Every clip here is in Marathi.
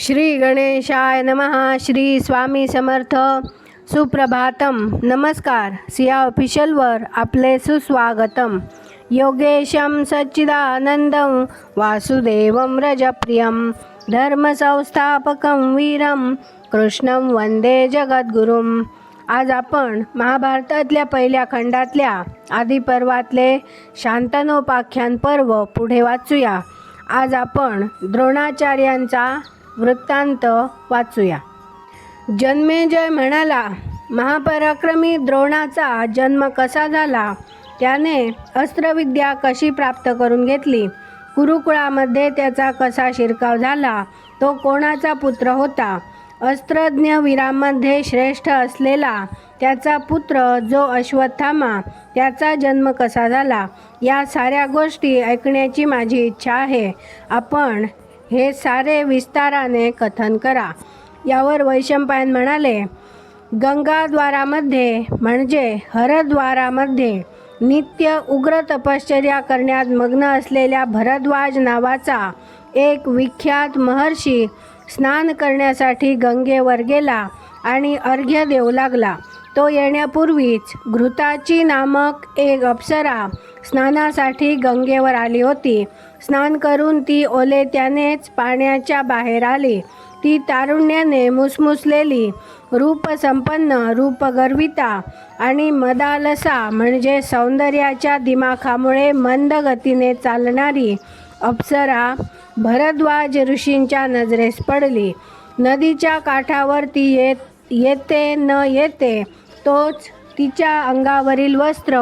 श्री गणेशाय नमः. श्री स्वामी समर्थ. सुप्रभातम. नमस्कार. सिया ऑफिशियलवर आपले सुस्वागतम. योगेशं सच्चिदानंदं वासुदेवं रजप्रियं धर्मसंस्थापकं वीरं कृष्णं वंदे जगद्गुरुं. आज आपण महाभारतातल्या पहिल्या खंडातल्या आदिपर्वातले शांतनोपाख्यान पर्व पुढे वाचूया. आज आपण द्रोणाचार्यांचा वृत्तांत वाचूया. जन्मेजय म्हणाला, महापराक्रमी द्रोणाचा जन्म कसा झाला, त्याने अस्त्रविद्या कशी प्राप्त करून घेतली, कुरुकुळामध्ये त्याचा कसा शिरकाव झाला, तो कोणाचा पुत्र होता, अस्त्रज्ञ वीरांमध्ये श्रेष्ठ असलेला त्याचा पुत्र जो अश्वत्थामा, त्याचा जन्म कसा झाला, या साऱ्या गोष्टी ऐकण्याची माझी इच्छा आहे. आपण हे सारे विस्ताराने कथन करा. यावर वैशंपायन म्हणाले, गंगाद्वारामध्ये म्हणजे हरद्वारामध्ये नित्य उग्र तपश्चर्या करण्यात मग्न असलेल्या भरद्वाज नावाचा एक विख्यात महर्षी स्नान करण्यासाठी गंगेवर गेला आणि अर्घ्य देऊ लागला. तो येण्यापूर्वीच घृताची नामक एक अप्सरा स्नानासाठी गंगेवर आली होती. स्नान करून ती ओलेत्यानेच पाण्याच्या बाहेर आली. ती तारुण्याने मुसमुसलेली, रूपसंपन्न, रूपगर्विता आणि मदालसा म्हणजे सौंदर्याच्या दिमाखामुळे मंद गतीने चालणारी अप्सरा भरद्वाज ऋषींच्या नजरेस पडली. नदीच्या काठावर ती येते न येते तोच तिच्या अंगावरील वस्त्र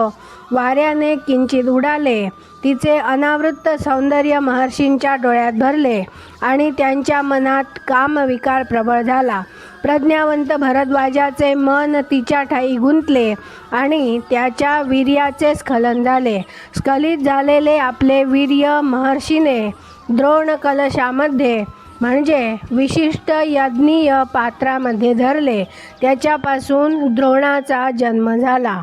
वाऱ्याने किंचित उडाले. तिचे अनावृत्त सौंदर्य महर्षींच्या डोळ्यात भरले आणि त्यांच्या मनात कामविकार प्रबळ झाला. प्रज्ञावंत भरद्वाजाचे मन तिच्या ठायी गुंतले आणि त्याच्या वीर्याचे स्खलन झाले. स्खलित झालेले आपले वीर्य महर्षीने द्रोण कलशामध्ये म्हणजे विशिष्ट यज्ञीय पात्रामध्ये धरले. त्याच्यापासून द्रोणाचा जन्म झाला.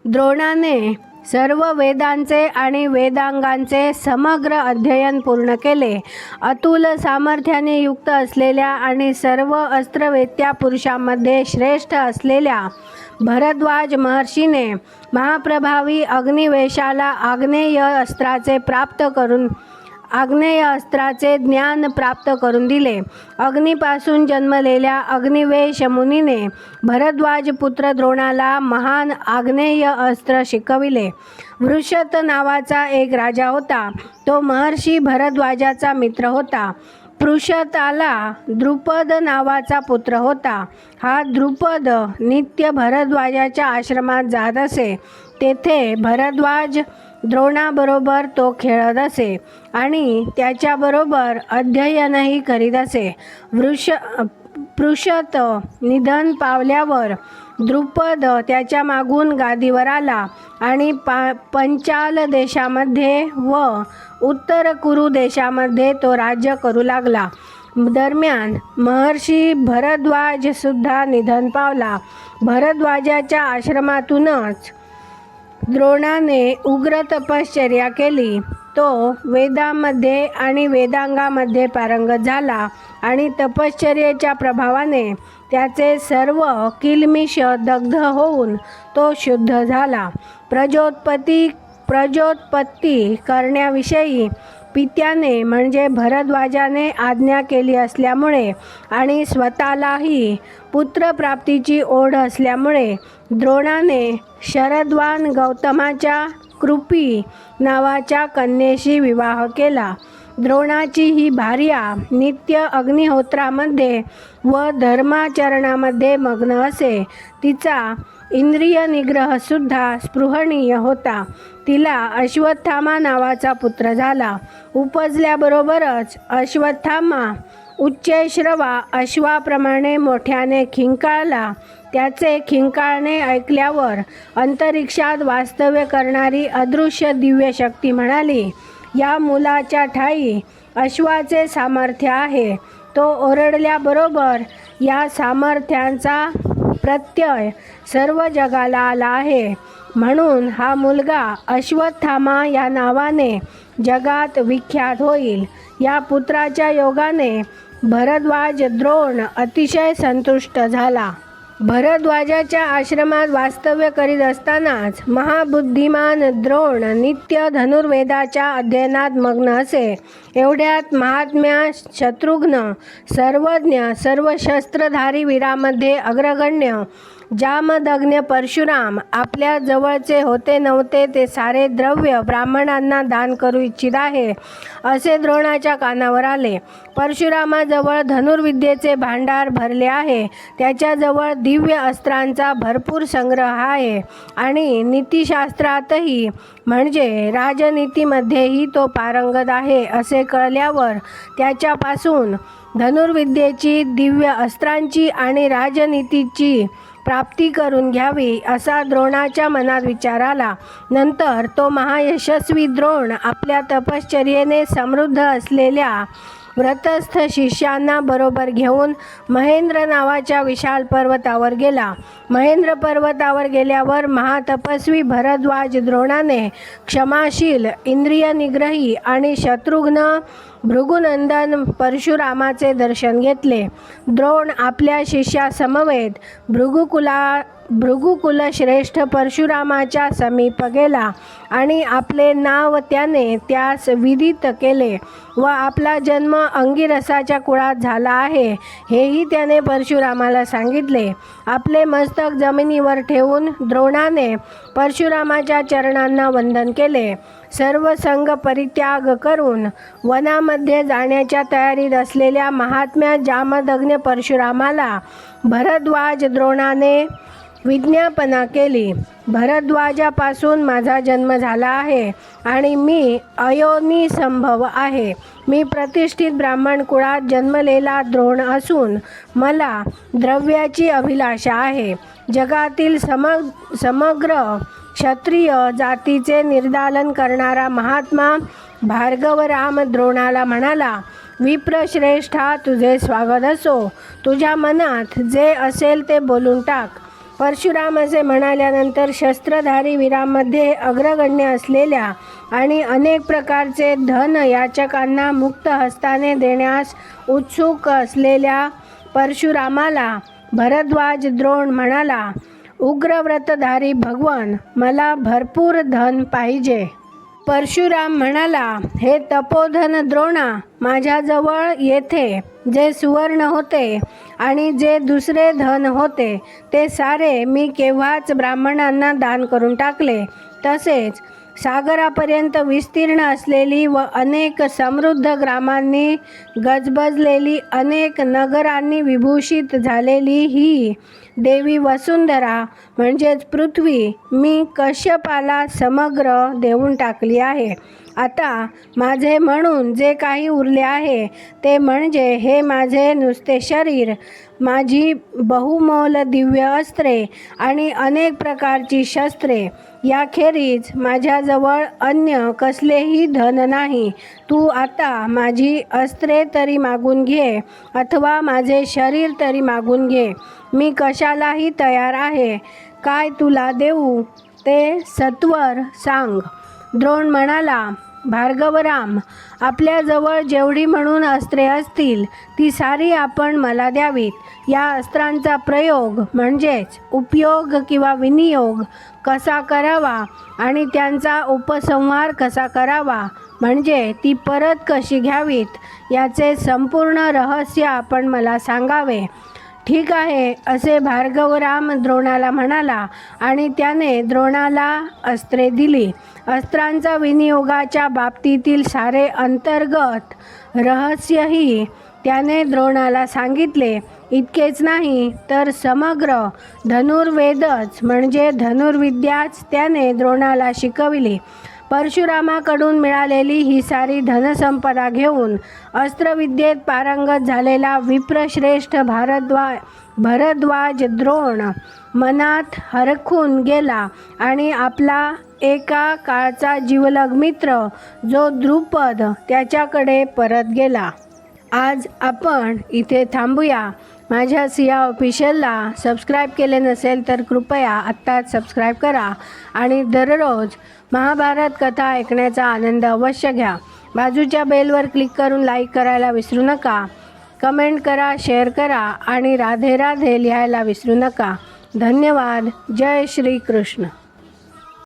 द्रोणाने सर्व वेदांचे आणि वेदांगांचे समग्र अध्ययन पूर्ण केले. अतुल सामर्थ्याने युक्त असलेल्या आणि सर्व अस्त्रवेत्या पुरुषांमध्ये श्रेष्ठ असलेल्या भरद्वाज महर्षीने महाप्रभावी अग्निवेशाला आग्नेय अस्त्राचे ज्ञान प्राप्त करून दिले. अग्नीपासून जन्मलेल्या अग्निवेश मुनीने भरद्वाज पुत्र द्रोणाला महान आग्नेय अस्त्र शिकविले. वृषत नावाचा एक राजा होता. तो महर्षी भरद्वाजाचा मित्र होता. पृषताला द्रुपद नावाचा पुत्र होता. हा द्रुपद नित्य भरद्वाजाच्या आश्रमात जात असे. तेथे भरद्वाज द्रोणाबरोबर तो खेळत असे आणि त्याच्याबरोबर अध्ययनही करीत असे. पृषत निधन पावल्यावर द्रुपद त्याच्या मागून गादीवर आला आणि पंचाल देशामध्ये व उत्तर कुरु देशामध्ये तो राज्य करू लागला. दरम्यान महर्षी भरद्वाज सुद्धा निधन पावला. भरद्वाजाच्या आश्रमातूनच द्रोणाने उग्र तपश्चर्या केली. तो वेदांमध्ये आणि वेदांगामध्ये पारंगत झाला आणि तपश्चर्येच्या प्रभावाने त्याचे सर्व किल्मिष दग्ध होऊन तो शुद्ध झाला. प्रजोत्पत्ती करण्याविषयी पित्याने म्हणजे भरद्वाजाने आज्ञा केली असल्यामुळे आणि स्वतःलाही पुत्रप्राप्तीची ओढ असल्यामुळे द्रोणाने शरद्वान गौतमाच्या कृपी नावाच्या कन्येशी विवाह केला. द्रोणाची ही भार्या नित्य अग्निहोत्रामध्ये व धर्माचरणामध्ये मग्न असे. तिचा इंद्रिय निग्रहसुद्धा स्पृहणीय होता. तिला अश्वत्थामा नावाचा पुत्र झाला. उपजल्याबरोबरच अश्वत्थामा उच्चैश्रवा अश्वाप्रमाणे मोठ्याने खिंकाळला. त्याचे खिंकाळणे ऐकल्यावर अंतरिक्षात वास्तव्य करणारी अदृश्य दिव्य शक्ती म्हणाली, या मुलाच्या ठायी अश्वाचे सामर्थ्य आहे. तो ओरडल्याबरोबर या सामर्थ्यांचा प्रत्यय सर्व जगाला आला आहे. म्हणून हा मुलगा अश्वत्थामा या नावाने जगात विख्यात होईल. या पुत्राच्या योगाने भरद्वाज द्रोण अतिशय संतुष्ट झाला. भरद्वाजाच्या आश्रमात वास्तव्य करीत असतानाच महाबुद्धिमान द्रोण नित्य धनुर्वेदाच्या अध्ययनात मग्न असे. एवढ्यात महात्म्या शत्रुघ्न सर्वज्ञ सर्व शस्त्रधारी वीरामध्ये अग्रगण्य जामदग्न परशुराम आपल्या जवळचे होते नव्हते ते सारे द्रव्य ब्राह्मणांना दान करू इच्छित आहे असे द्रोणाच्या कानावर आले. परशुरामाजवळ धनुर्विद्येचे भांडार भरले आहे. त्याच्याजवळ दिव्य अस्त्रांचा भरपूर संग्रह आहे आणि नीतिशास्त्रातही म्हणजे राजनीतीमध्येही तो पारंगत आहे असे कळल्यावर त्याच्यापासून धनुर्विद्येची, दिव्य अस्त्रांची आणि राजनीतीची प्राप्ती करून घ्यावी असा द्रोणाच्या मनात विचार आला. नंतर तो महायशस्वी द्रोण आपल्या तपश्चर्येने समृद्ध असलेल्या व्रतस्थ शिष्यांना बरोबर घेऊन महेंद्र नावाच्या विशाल पर्वतावर गेला. महेंद्र पर्वतावर गेल्यावर महातपस्वी भरद्वाज द्रोणाने क्षमाशील, इंद्रिय निग्रही आणि शत्रुघ्न भृगुनंदन परशुरामाचे दर्शन घेतले. द्रोण आपल्या शिष्यासमवेत भृगुकुलश्रेष्ठ परशुरामाच्या समीप गेला आणि आपले नाव त्याने त्यास विदित केले व आपला जन्म अंगिरसाच्या कुळात झाला आहे हेही त्याने परशुरामाला सांगितले. आपले मस्तक जमिनीवर ठेवून द्रोणाने परशुरामाच्या चरणांना वंदन केले. सर्व संग परित्याग करून वनामध्ये जाण्याच्या तयारीत असलेल्या महात्म्या जामदग्न परशुरामाला भरद्वाज द्रोणाने विज्ञापना केली. भरद्वाजापासून माझा जन्म झाला आहे आणि मी अयोनी संभव आहे. मी प्रतिष्ठित ब्राह्मण कुळात जन्मलेला द्रोण असून मला द्रव्याची अभिलाषा आहे. जगातील समग्र क्षत्रिय जातीचे निर्दालन करणारा महात्मा भार्गवराम द्रोणाला म्हणाला, विप्रश्रेष्ठा, तुझे स्वागत असो. तुझ्या मनात जे असेल ते बोलून टाक. परशुराम असे म्हणाल्यानंतर शस्त्रधारी वीरांमध्ये अग्रगण्य असलेल्या आणि अनेक प्रकारचे धन याचकांना मुक्त हस्ताने देण्यास उत्सुक असलेल्या परशुरामाला भरद्वाज द्रोण म्हणाला, उग्रव्रतधारी भगवन, मला भरपूर धन पाहिजे. परशुराम म्हणाला, हे तपोधन द्रोणा, माझ्याजवळ येथे जे सुवर्ण होते आणि जे दुसरे धन होते ते सारे मी केव्हाच ब्राह्मणांना दान करून टाकले. तसेच सागरापर्यंत विस्तीर्ण असलेली व अनेक समृद्ध ग्रामांनी गजबजलेली, अनेक नगरांनी विभूषित झालेली ही देवी वसुंधरा म्हणजेच पृथ्वी मी कश्यपाला समग्र देऊन टाकली आहे. आता माझे म्हणून जे काही उरले आहे ते म्हणजे हे माझे नुसते शरीर, माझी बहुमोल दिव्य अस्त्रे आणि अनेक प्रकारची शस्त्रे. याखेरीज माझ्याजवळ अन्य कसलेही धन नाही. तू आता माझी अस्त्रे तरी मागून घे अथवा माझे शरीर तरी मागून घे. मी कशालाही तयार आहे. काय तुला देऊ ते सत्वर सांग. द्रोण म्हणाला, भार्गवराम, आपल्याजवळ जेवढी म्हणून अस्त्रे असतील ती सारी आपण मला द्यावीत. या अस्त्रांचा प्रयोग म्हणजेच उपयोग किंवा विनियोग कसा करावा आणि त्यांचा उपसंहार कसा करावा म्हणजे ती परत कशी घ्यावीत याचे संपूर्ण रहस्य आपण मला सांगावे. ठीक आहे असे भार्गवराम द्रोणाला म्हणाला आणि त्याने द्रोणाला अस्त्रे दिली. अस्त्रांचा विनियोगाच्या बाबतीतील सारे अंतर्गत रहस्यही त्याने द्रोणाला सांगितले. इतकेच नाही तर समग्र धनुर्वेदच म्हणजे धनुर्विद्याच त्याने द्रोणाला शिकविली. परशुरामाकडून मिळालेली ही सारी धनसंपदा घेऊन अस्त्रविद्येत पारंगत झालेला विप्रश्रेष्ठ भरद्वाज द्रोण मनात हरखून गेला आणि आपला एका काळचा जिवलग मित्र जो द्रुपद त्याच्याकडे परत गेला. आज आपण इथे थांबूया. माझ्या सिया ऑफिशियलला सबस्क्राईब केले नसेल तर कृपया आत्ताच सबस्क्राईब करा आणि दररोज महाभारत कथा ऐकण्याचा आनंद अवश्य घ्या. बाजूच्या बेलवर क्लिक करून लाईक करायला विसरू नका. कमेंट करा, शेअर करा आणि राधे राधे लिहायला विसरू नका. धन्यवाद. जय श्री कृष्ण.